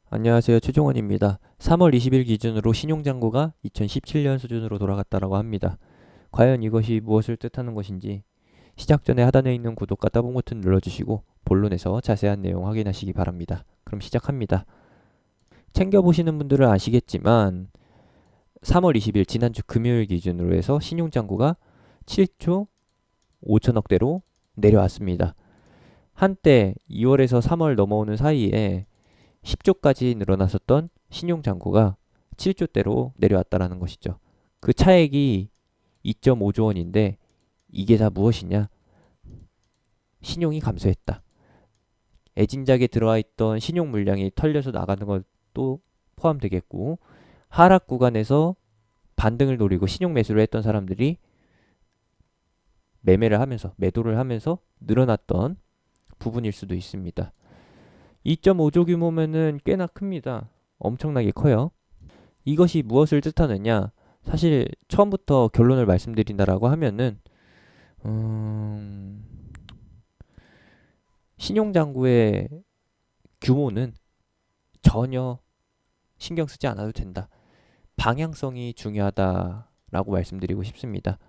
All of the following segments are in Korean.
안녕하세요. 최종원입니다. 3월 20일 기준으로 신용잔고가 2017년 수준으로 돌아갔다라고 합니다. 과연 이것이 무엇을 뜻하는 것인지 시작 전에 하단에 있는 구독과 따봉 버튼 눌러주시고 본론에서 자세한 내용 확인하시기 바랍니다. 그럼 시작합니다. 챙겨보시는 분들은 아시겠지만 3월 20일 지난주 금요일 기준으로 해서 신용잔고가 7조 5천억대로 내려왔습니다. 한때 2월에서 3월 넘어오는 사이에 10조까지 늘어났었던 신용잔고가 7조대로 내려왔다라는 것이죠. 그 차액이 2.5조 원인데 이게 다 무엇이냐? 신용이 감소했다. 애진작에 들어와 있던 신용 물량이 털려서 나가는 것도 포함되겠고 하락 구간에서 반등을 노리고 신용 매수를 했던 사람들이 매도를 하면서 늘어났던 부분일 수도 있습니다. 2.5조 규모면은 꽤나 큽니다. 엄청나게 커요. 이것이 무엇을 뜻하느냐? 사실 처음부터 결론을 말씀드린다라고 하면은 신용장구의 규모는 전혀 신경 쓰지 않아도 된다. 방향성이 중요하다라고 말씀드리고 싶습니다.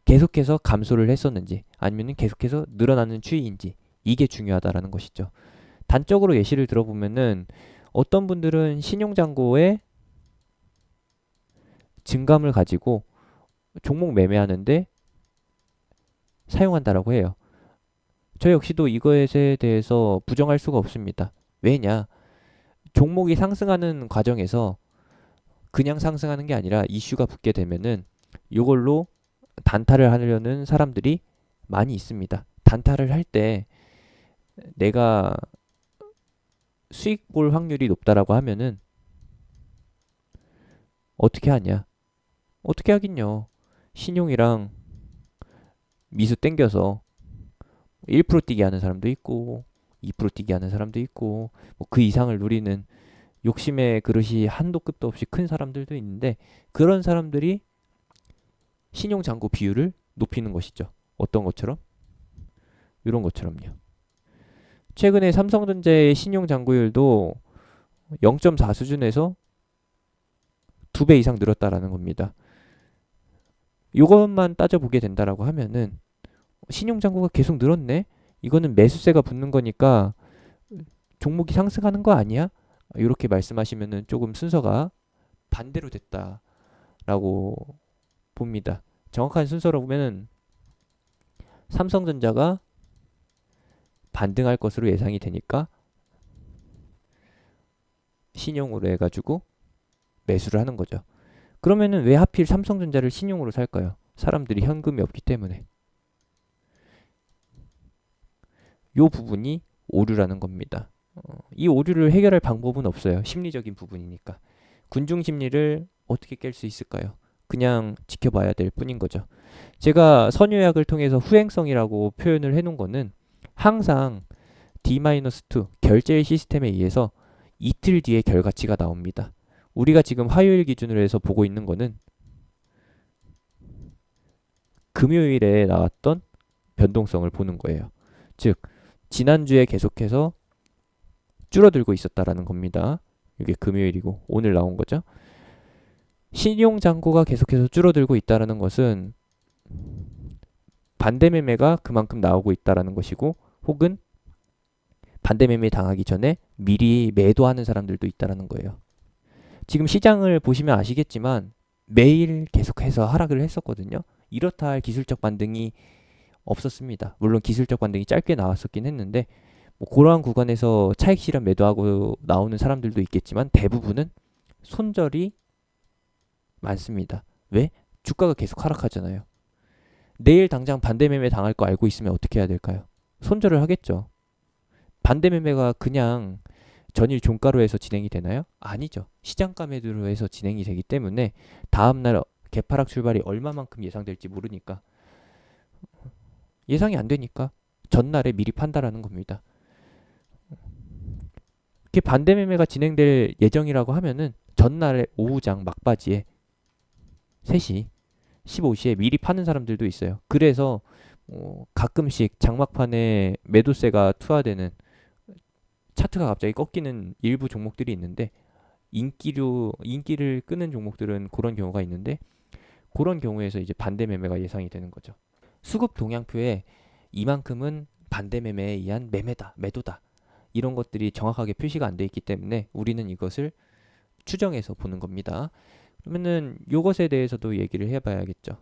계속해서 감소를 했었는지 아니면 계속해서 늘어나는 추이인지 이게 중요하다라는 것이죠. 단적으로 예시를 들어보면은 어떤 분들은 신용잔고의 증감을 가지고 종목 매매하는데 사용한다라고 해요. 저 역시도 이거에 대해서 부정할 수가 없습니다. 왜냐? 종목이 상승하는 과정에서 그냥 상승하는 게 아니라 이슈가 붙게 되면은 이걸로 단타를 하려는 사람들이 많이 있습니다. 단타를 할 때 내가 수익 볼 확률이 높다라고 하면은 어떻게 하냐? 어떻게 하긴요. 신용이랑 미수 땡겨서 1% 뛰기 하는 사람도 있고 2% 뛰기 하는 사람도 있고 뭐 그 이상을 누리는 욕심의 그릇이 한도 끝도 없이 큰 사람들도 있는데 그런 사람들이 신용 잔고 비율을 높이는 것이죠. 어떤 것처럼? 이런 것처럼요. 최근에 삼성전자의 신용 잔고율도 0.4 수준에서 2배 이상 늘었다라는 겁니다. 이것만 따져보게 된다라고 하면은 신용 잔고가 계속 늘었네? 이거는 매수세가 붙는 거니까 종목이 상승하는 거 아니야? 이렇게 말씀하시면은 조금 순서가 반대로 됐다라고 봅니다. 정확한 순서로 보면은 삼성전자가 반등할 것으로 예상이 되니까 신용으로 해가지고 매수를 하는 거죠. 그러면은 왜 하필 삼성전자를 신용으로 살까요? 사람들이 현금이 없기 때문에. 요 부분이 오류라는 겁니다. 이 오류를 해결할 방법은 없어요. 심리적인 부분이니까. 군중 심리를 어떻게 깰 수 있을까요? 그냥 지켜봐야 될 뿐인 거죠. 제가 선유약을 통해서 후행성이라고 표현을 해놓은 거는 항상 D-2 결제 시스템에 의해서 이틀 뒤에 결과치가 나옵니다. 우리가 지금 화요일 기준으로 해서 보고 있는 거는 금요일에 나왔던 변동성을 보는 거예요. 즉, 지난주에 계속해서 줄어들고 있었다라는 겁니다. 이게 금요일이고 오늘 나온 거죠. 신용 잔고가 계속해서 줄어들고 있다라는 것은 반대 매매가 그만큼 나오고 있다라는 것이고 혹은 반대 매매 당하기 전에 미리 매도하는 사람들도 있다라는 거예요. 지금 시장을 보시면 아시겠지만 매일 계속해서 하락을 했었거든요. 이렇다 할 기술적 반등이 없었습니다. 물론 기술적 반등이 짧게 나왔었긴 했는데 뭐 그러한 구간에서 차익 실현 매도하고 나오는 사람들도 있겠지만 대부분은 손절이 많습니다. 왜? 주가가 계속 하락하잖아요. 내일 당장 반대 매매 당할 거 알고 있으면 어떻게 해야 될까요? 손절을 하겠죠. 반대 매매가 그냥 전일 종가로 해서 진행이 되나요? 아니죠. 시장가 매도로 해서 진행이 되기 때문에 다음날 개파락 출발이 얼마만큼 예상될지 모르니까 예상이 안 되니까 전날에 미리 판단하는 겁니다. 이렇게 반대 매매가 진행될 예정이라고 하면은 전날에 오후장 막바지에 3시, 15시에 미리 파는 사람들도 있어요. 그래서 가끔씩 장막판에 매도세가 투하되는 차트가 갑자기 꺾이는 일부 종목들이 있는데 인기를 끄는 종목들은 그런 경우가 있는데 그런 경우에서 이제 반대 매매가 예상이 되는 거죠. 수급 동향표에 이만큼은 반대 매매에 의한 매매다, 매도다. 이런 것들이 정확하게 표시가 안 돼 있기 때문에 우리는 이것을 추정해서 보는 겁니다. 그러면은 이것에 대해서도 얘기를 해봐야겠죠.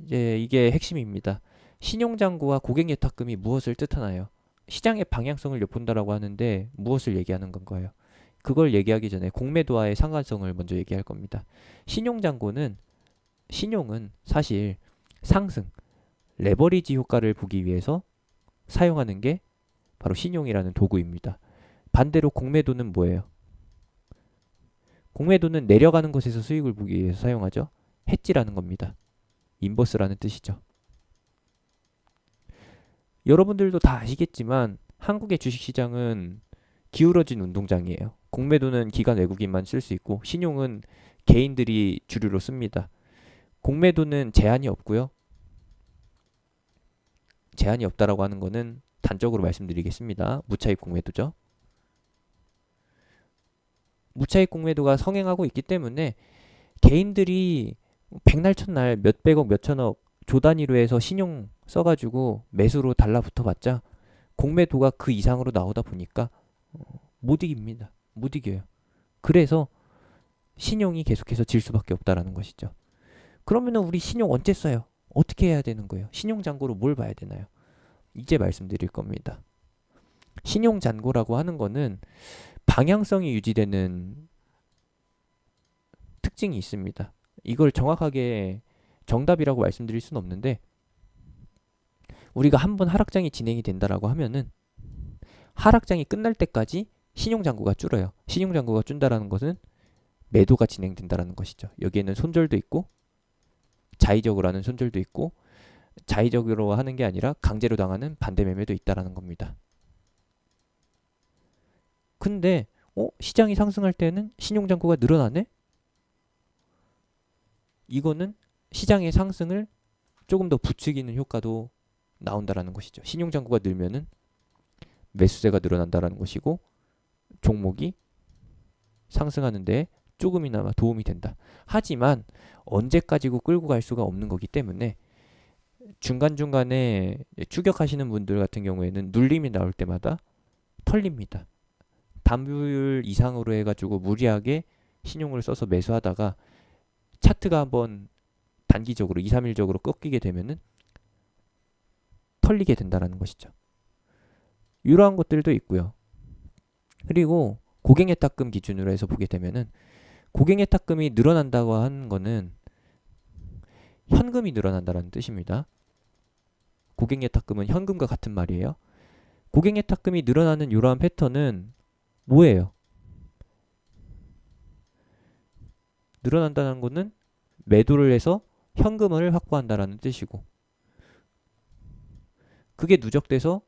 이제 이게 핵심입니다. 신용장구와 고객예탁금이 무엇을 뜻하나요? 시장의 방향성을 엿본다라고 하는데 무엇을 얘기하는 건가요? 그걸 얘기하기 전에 공매도와의 상관성을 먼저 얘기할 겁니다. 신용장고는 신용은 사실 상승, 레버리지 효과를 보기 위해서 사용하는 게 바로 신용이라는 도구입니다. 반대로 공매도는 뭐예요? 공매도는 내려가는 것에서 수익을 보기 위해서 사용하죠. 해지라는 겁니다. 인버스라는 뜻이죠. 여러분들도 다 아시겠지만 한국의 주식시장은 기울어진 운동장이에요. 공매도는 기관 외국인만 쓸 수 있고 신용은 개인들이 주류로 씁니다. 공매도는 제한이 없고요. 제한이 없다라고 하는 거는 단적으로 말씀드리겠습니다. 무차익 공매도죠. 무차익 공매도가 성행하고 있기 때문에 개인들이 백날 첫날 몇백억 몇천억 조 단위로 해서 신용 써가지고 매수로 달라붙어 봤자 공매도가 그 이상으로 나오다 보니까 못 이깁니다. 못 이겨요. 그래서 신용이 계속해서 질 수밖에 없다라는 것이죠. 그러면 우리 신용 언제 써요? 어떻게 해야 되는 거예요? 신용 잔고로 뭘 봐야 되나요? 이제 말씀드릴 겁니다. 신용 잔고라고 하는 거는 방향성이 유지되는 특징이 있습니다. 이걸 정확하게 정답이라고 말씀드릴 수는 없는데 우리가 한번 하락장이 진행이 된다라고 하면은 하락장이 끝날 때까지 신용잔고가 줄어요. 신용잔고가 준다라는 것은 매도가 진행된다라는 것이죠. 여기에는 손절도 있고 자의적으로 하는 손절도 있고 자의적으로 하는 게 아니라 강제로 당하는 반대 매매도 있다라는 겁니다. 근데 시장이 상승할 때는 신용잔고가 늘어나네? 이거는 시장의 상승을 조금 더 부추기는 효과도 나온다라는 것이죠. 신용잔고가 늘면은 매수세가 늘어난다라는 것이고 종목이 상승하는 데 조금이나마 도움이 된다. 하지만 언제까지고 끌고 갈 수가 없는 거기 때문에 중간중간에 추격하시는 분들 같은 경우에는 눌림이 나올 때마다 털립니다. 담보율 이상으로 해가지고 무리하게 신용을 써서 매수하다가 차트가 한번 단기적으로 2, 3일적으로 꺾이게 되면은 털리게 된다라는 것이죠. 이러한 것들도 있고요. 그리고 고객예탁금 기준으로 해서 보게 되면은 고객예탁금이 늘어난다고 하는 거는 현금이 늘어난다는 뜻입니다. 고객예탁금은 현금과 같은 말이에요. 고객예탁금이 늘어나는 이러한 패턴은 뭐예요? 늘어난다는 것은 매도를 해서 현금을 확보한다라는 뜻이고 그게 누적돼서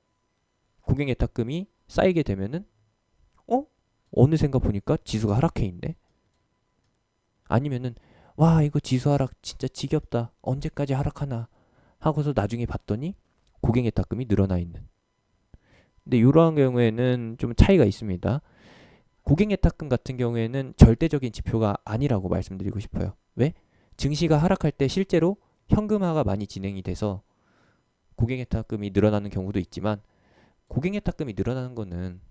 고객예탁금이 쌓이게 되면은 어느샌가 보니까 지수가 하락해 있네. 아니면은 와 이거 지수 하락 진짜 지겹다. 언제까지 하락하나 하고서 나중에 봤더니 고객예탁금이 늘어나 있는. 근데 이러한 경우에는 좀 차이가 있습니다. 고객예탁금 같은 경우에는 절대적인 지표가 아니라고 말씀드리고 싶어요. 왜? 증시가 하락할 때 실제로 현금화가 많이 진행이 돼서 고객예탁금이 늘어나는 경우도 있지만 고객예탁금이 늘어나는 거는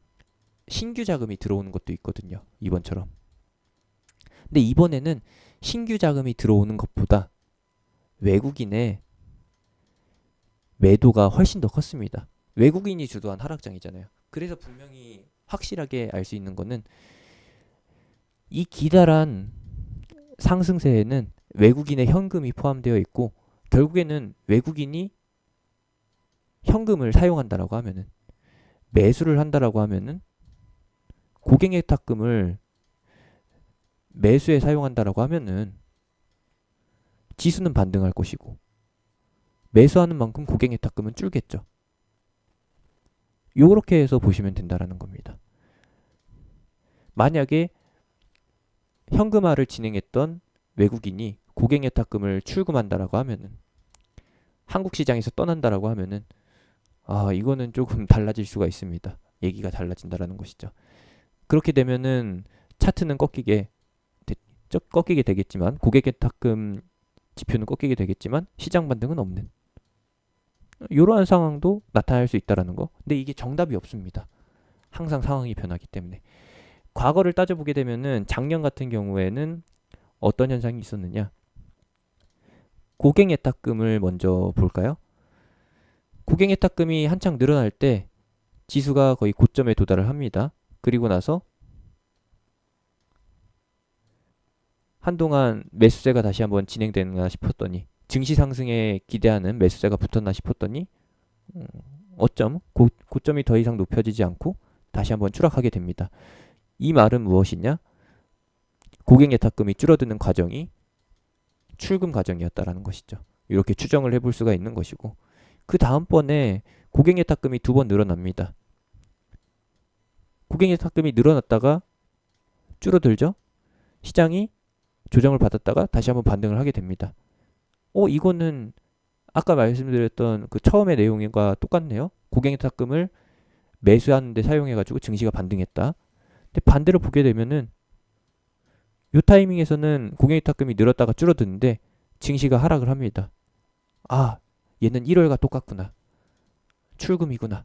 신규 자금이 들어오는 것도 있거든요. 이번처럼. 근데 이번에는 신규 자금이 들어오는 것보다 외국인의 매도가 훨씬 더 컸습니다. 외국인이 주도한 하락장이잖아요. 그래서 분명히 확실하게 알 수 있는 거는 이 기다란 상승세에는 외국인의 현금이 포함되어 있고 결국에는 외국인이 현금을 사용한다라고 하면은 매수를 한다라고 하면은 고객예탁금을 매수에 사용한다라고 하면은 지수는 반등할 것이고 매수하는 만큼 고객예탁금은 줄겠죠. 요렇게 해서 보시면 된다라는 겁니다. 만약에 현금화를 진행했던 외국인이 고객예탁금을 출금한다라고 하면은 한국 시장에서 떠난다라고 하면은 이거는 조금 달라질 수가 있습니다. 얘기가 달라진다라는 것이죠. 그렇게 되면은 차트는 꺾이게 되겠지만 고객의탁금 지표는 꺾이게 되겠지만 시장 반등은 없는 이러한 상황도 나타날 수 있다라는 거. 근데 이게 정답이 없습니다. 항상 상황이 변하기 때문에. 과거를 따져보게 되면은 작년 같은 경우에는 어떤 현상이 있었느냐? 고객예탁금을 먼저 볼까요? 고객예탁금이 한창 늘어날 때 지수가 거의 고점에 도달을 합니다. 그리고 나서 한동안 매수세가 다시 한번 진행되나 싶었더니 증시 상승에 기대하는 매수세가 붙었나 싶었더니 어쩜 고점이 더 이상 높여지지 않고 다시 한번 추락하게 됩니다. 이 말은 무엇이냐? 고객예탁금이 줄어드는 과정이 출금 과정이었다라는 것이죠. 이렇게 추정을 해볼 수가 있는 것이고 그 다음번에 고객예탁금이 2번 늘어납니다. 고객예탁금이 늘어났다가 줄어들죠. 시장이 조정을 받았다가 다시 한번 반등을 하게 됩니다. 이거는 아까 말씀드렸던 그 처음의 내용과 똑같네요. 고객예탁금을 매수하는데 사용해가지고 증시가 반등했다. 근데 반대로 보게 되면은 이 타이밍에서는 고객예탁금이 늘었다가 줄어드는데 증시가 하락을 합니다. 아, 얘는 1월과 똑같구나. 출금이구나.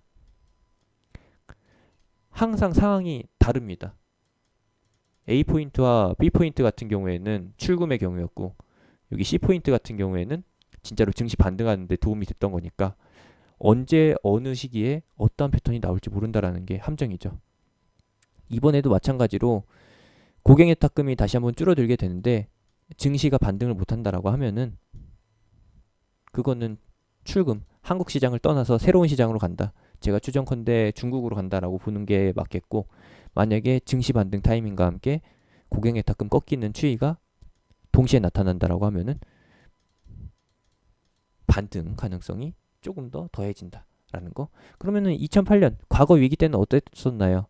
항상 상황이 다릅니다. A포인트와 B포인트 같은 경우에는 출금의 경우였고 여기 C포인트 같은 경우에는 진짜로 증시 반등하는데 도움이 됐던 거니까 언제 어느 시기에 어떠한 패턴이 나올지 모른다라는 게 함정이죠. 이번에도 마찬가지로 고객예탁금이 다시 한번 줄어들게 되는데 증시가 반등을 못한다라고 하면은 그거는 출금, 한국 시장을 떠나서 새로운 시장으로 간다. 제가 추정컨대 중국으로 간다라고 보는 게 맞겠고 만약에 증시 반등 타이밍과 함께 고객예탁금 꺾이는 추이가 동시에 나타난다라고 하면은 반등 가능성이 조금 더 더해진다라는 거. 그러면은 2008년 과거 위기 때는 어땠었나요?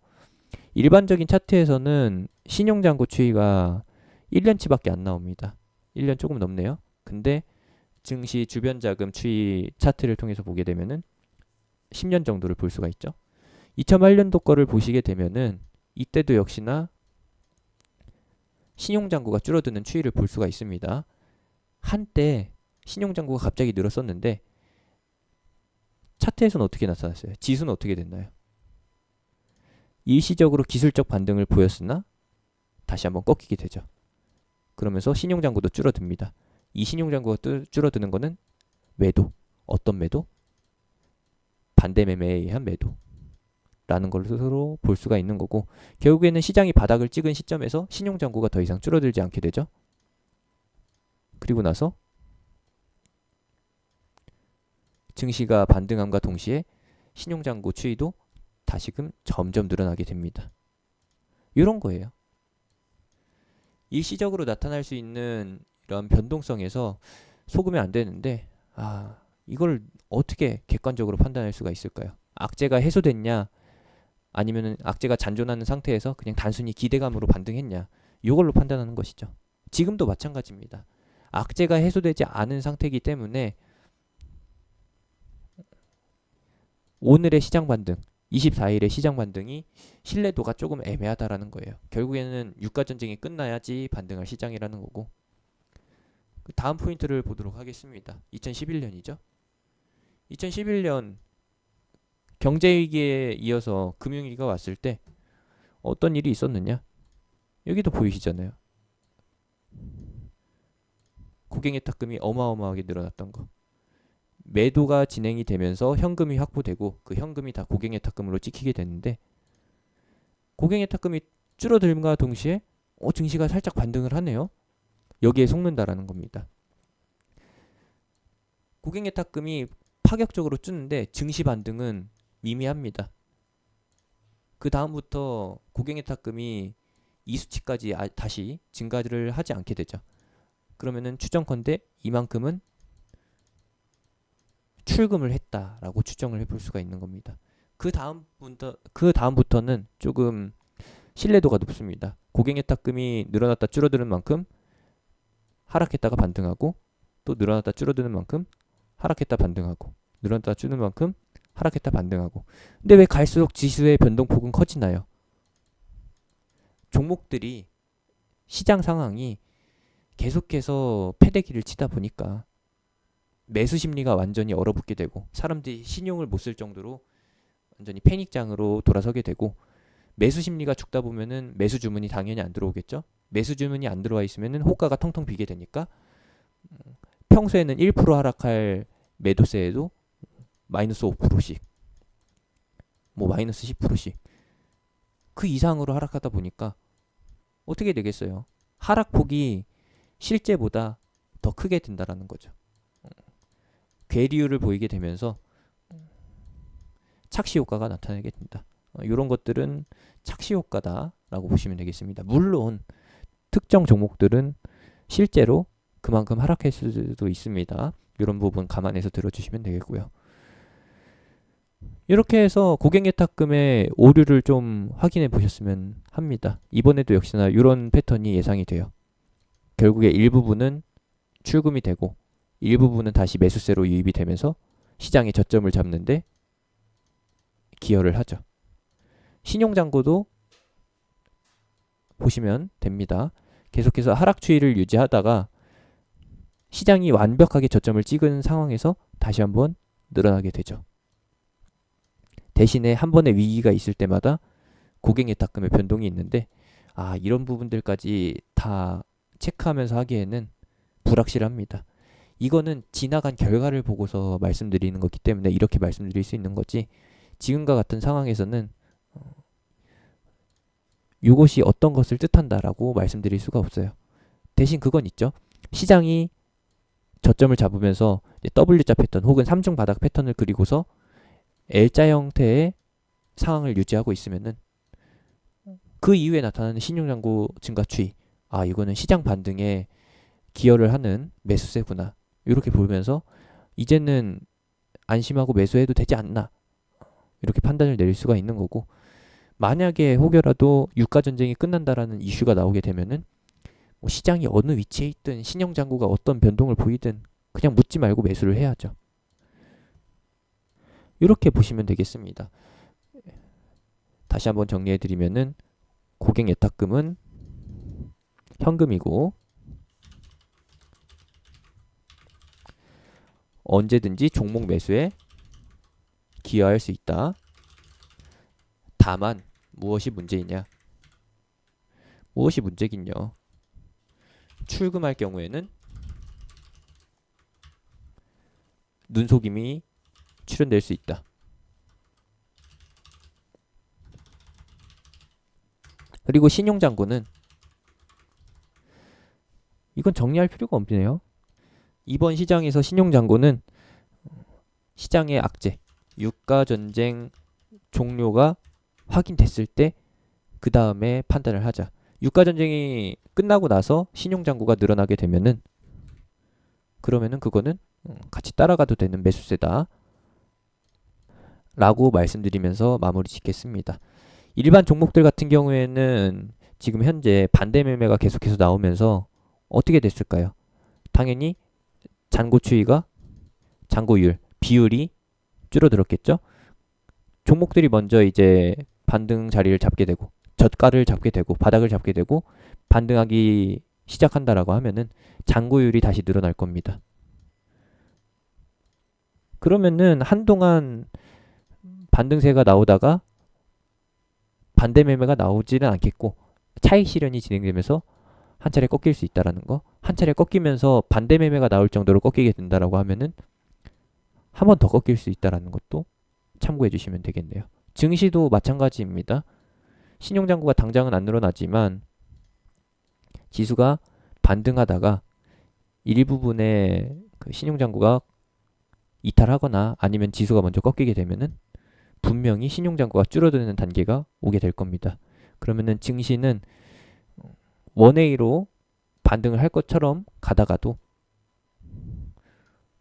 일반적인 차트에서는 신용잔고 추이가 1년치밖에 안 나옵니다. 1년 조금 넘네요. 근데 증시 주변 자금 추이 차트를 통해서 보게 되면은 10년 정도를 볼 수가 있죠. 2008년도 거를 보시게 되면은 이때도 역시나 신용잔고가 줄어드는 추이를 볼 수가 있습니다. 한때 신용잔고가 갑자기 늘었었는데 차트에서는 어떻게 나타났어요? 지수는 어떻게 됐나요? 일시적으로 기술적 반등을 보였으나 다시 한번 꺾이게 되죠. 그러면서 신용잔고도 줄어듭니다. 이 신용잔고가 줄어드는 거는 매도. 어떤 매도? 반대 매매에 의한 매도라는 것으로 볼 수가 있는 거고 결국에는 시장이 바닥을 찍은 시점에서 신용잔고가 더 이상 줄어들지 않게 되죠. 그리고 나서 증시가 반등함과 동시에 신용잔고 추이도 다시금 점점 늘어나게 됩니다. 이런 거예요. 일시적으로 나타날 수 있는 이런 변동성에서 속으면 안 되는데 이걸 어떻게 객관적으로 판단할 수가 있을까요? 악재가 해소됐냐 아니면 악재가 잔존하는 상태에서 그냥 단순히 기대감으로 반등했냐 이걸로 판단하는 것이죠. 지금도 마찬가지입니다. 악재가 해소되지 않은 상태이기 때문에 오늘의 시장 반등 24일의 시장 반등이 신뢰도가 조금 애매하다라는 거예요. 결국에는 유가전쟁이 끝나야지 반등할 시장이라는 거고 그 다음 포인트를 보도록 하겠습니다. 2011년이죠. 2011년 경제위기에 이어서 금융위기가 왔을 때 어떤 일이 있었느냐? 여기도 보이시잖아요. 고객예탁금이 어마어마하게 늘어났던 거. 매도가 진행이 되면서 현금이 확보되고 그 현금이 다 고객예탁금으로 찍히게 되는데 고객예탁금이 줄어들과 동시에 증시가 살짝 반등을 하네요. 여기에 속는다라는 겁니다. 고객예탁금이 파격적으로 주는데 증시 반등은 미미합니다. 그 다음부터 고객예탁금이 이 수치까지 다시 증가를 하지 않게 되죠. 그러면은 추정컨대 이만큼은 출금을 했다라고 추정을 해볼 수가 있는 겁니다. 그 다음부터는 조금 신뢰도가 높습니다. 고객예탁금이 늘어났다 줄어드는 만큼 하락했다가 반등하고 또 늘어났다 줄어드는 만큼 하락했다 반등하고 늘어났다 줄는 만큼 하락했다 반등하고. 근데 왜 갈수록 지수의 변동폭은 커지나요? 종목들이 시장 상황이 계속해서 패대기를 치다 보니까 매수 심리가 완전히 얼어붙게 되고 사람들이 신용을 못 쓸 정도로 완전히 패닉장으로 돌아서게 되고 매수 심리가 죽다 보면은 매수 주문이 당연히 안 들어오겠죠. 매수 주문이 안 들어와 있으면은 호가가 텅텅 비게 되니까 평소에는 1% 하락할 매도세에도 마이너스 5%씩 뭐 마이너스 10%씩 그 이상으로 하락하다 보니까 어떻게 되겠어요? 하락폭이 실제보다 더 크게 된다라는 거죠. 괴리율을 보이게 되면서 착시 효과가 나타나게 된다. 이런 것들은 착시 효과다라고 보시면 되겠습니다. 물론 특정 종목들은 실제로 그만큼 하락했을 수도 있습니다. 이런 부분 감안해서 들어주시면 되겠고요. 이렇게 해서 고객예탁금의 오류를 좀 확인해 보셨으면 합니다. 이번에도 역시나 이런 패턴이 예상이 돼요. 결국에 일부분은 출금이 되고 일부분은 다시 매수세로 유입이 되면서 시장의 저점을 잡는데 기여를 하죠. 신용잔고도 보시면 됩니다. 계속해서 하락 추이를 유지하다가 시장이 완벽하게 저점을 찍은 상황에서 다시 한번 늘어나게 되죠. 대신에 한 번의 위기가 있을 때마다 고객예탁금의 변동이 있는데 이런 부분들까지 다 체크하면서 하기에는 불확실합니다. 이거는 지나간 결과를 보고서 말씀드리는 거기 때문에 이렇게 말씀드릴 수 있는 거지 지금과 같은 상황에서는 이것이 어떤 것을 뜻한다라고 말씀드릴 수가 없어요. 대신 그건 있죠. 시장이 저점을 잡으면서 W자 패턴 혹은 3중 바닥 패턴을 그리고서 L자 형태의 상황을 유지하고 있으면은 그 이후에 나타나는 신용잔고 증가 추이 이거는 시장 반등에 기여를 하는 매수세구나 이렇게 보면서 이제는 안심하고 매수해도 되지 않나 이렇게 판단을 내릴 수가 있는 거고 만약에 혹여라도 유가전쟁이 끝난다라는 이슈가 나오게 되면은 뭐 시장이 어느 위치에 있든 신용잔고가 어떤 변동을 보이든 그냥 묻지 말고 매수를 해야죠. 이렇게 보시면 되겠습니다. 다시 한번 정리해드리면은 고객예탁금은 현금이고 언제든지 종목 매수에 기여할 수 있다. 다만 무엇이 문제이냐? 무엇이 문제긴요? 출금할 경우에는 눈속임이 출현될 수 있다. 그리고 신용잔고는 이건 정리할 필요가 없네요. 이번 시장에서 신용잔고는 시장의 악재, 유가전쟁 종료가 확인됐을 때 그 다음에 판단을 하자. 유가전쟁이 끝나고 나서 신용잔고가 늘어나게 되면은 그러면은 그거는 같이 따라가도 되는 매수세다 라고 말씀드리면서 마무리 짓겠습니다. 일반 종목들 같은 경우에는 지금 현재 반대 매매가 계속해서 나오면서 어떻게 됐을까요? 당연히 잔고 추이가 잔고율, 비율이 줄어들었겠죠? 종목들이 먼저 이제 반등 자리를 잡게 되고 저가를 잡게 되고 바닥을 잡게 되고 반등하기 시작한다라고 하면은 잔고율이 다시 늘어날 겁니다. 그러면은 한동안 반등세가 나오다가 반대 매매가 나오지는 않겠고 차익 실현이 진행되면서 한 차례 꺾일 수 있다라는 거. 한 차례 꺾이면서 반대 매매가 나올 정도로 꺾이게 된다라고 하면은 한 번 더 꺾일 수 있다라는 것도 참고해 주시면 되겠네요. 증시도 마찬가지입니다. 신용잔고가 당장은 안 늘어나지만 지수가 반등하다가 일부분의 그 신용잔고가 이탈하거나 아니면 지수가 먼저 꺾이게 되면은 분명히 신용잔고가 줄어드는 단계가 오게 될 겁니다. 그러면은 증시는 원웨이로 반등을 할 것처럼 가다가도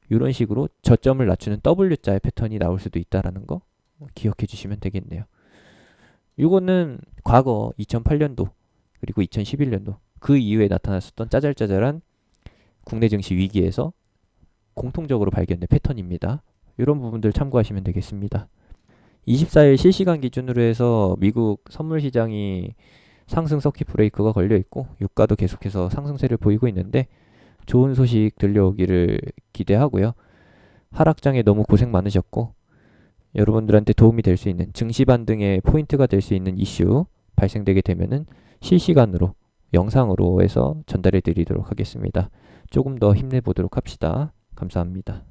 이런 식으로 저점을 낮추는 W자의 패턴이 나올 수도 있다라는 거 기억해 주시면 되겠네요. 이거는 과거 2008년도 그리고 2011년도 그 이후에 나타났었던 짜잘짜잘한 국내 증시 위기에서 공통적으로 발견된 패턴입니다. 이런 부분들 참고하시면 되겠습니다. 24일 실시간 기준으로 해서 미국 선물 시장이 상승 서킷 브레이크가 걸려 있고 유가도 계속해서 상승세를 보이고 있는데 좋은 소식 들려오기를 기대하고요. 하락장에 너무 고생 많으셨고 여러분들한테 도움이 될 수 있는 증시 반등의 포인트가 될 수 있는 이슈 발생되게 되면은 실시간으로 영상으로 해서 전달해 드리도록 하겠습니다. 조금 더 힘내보도록 합시다. 감사합니다.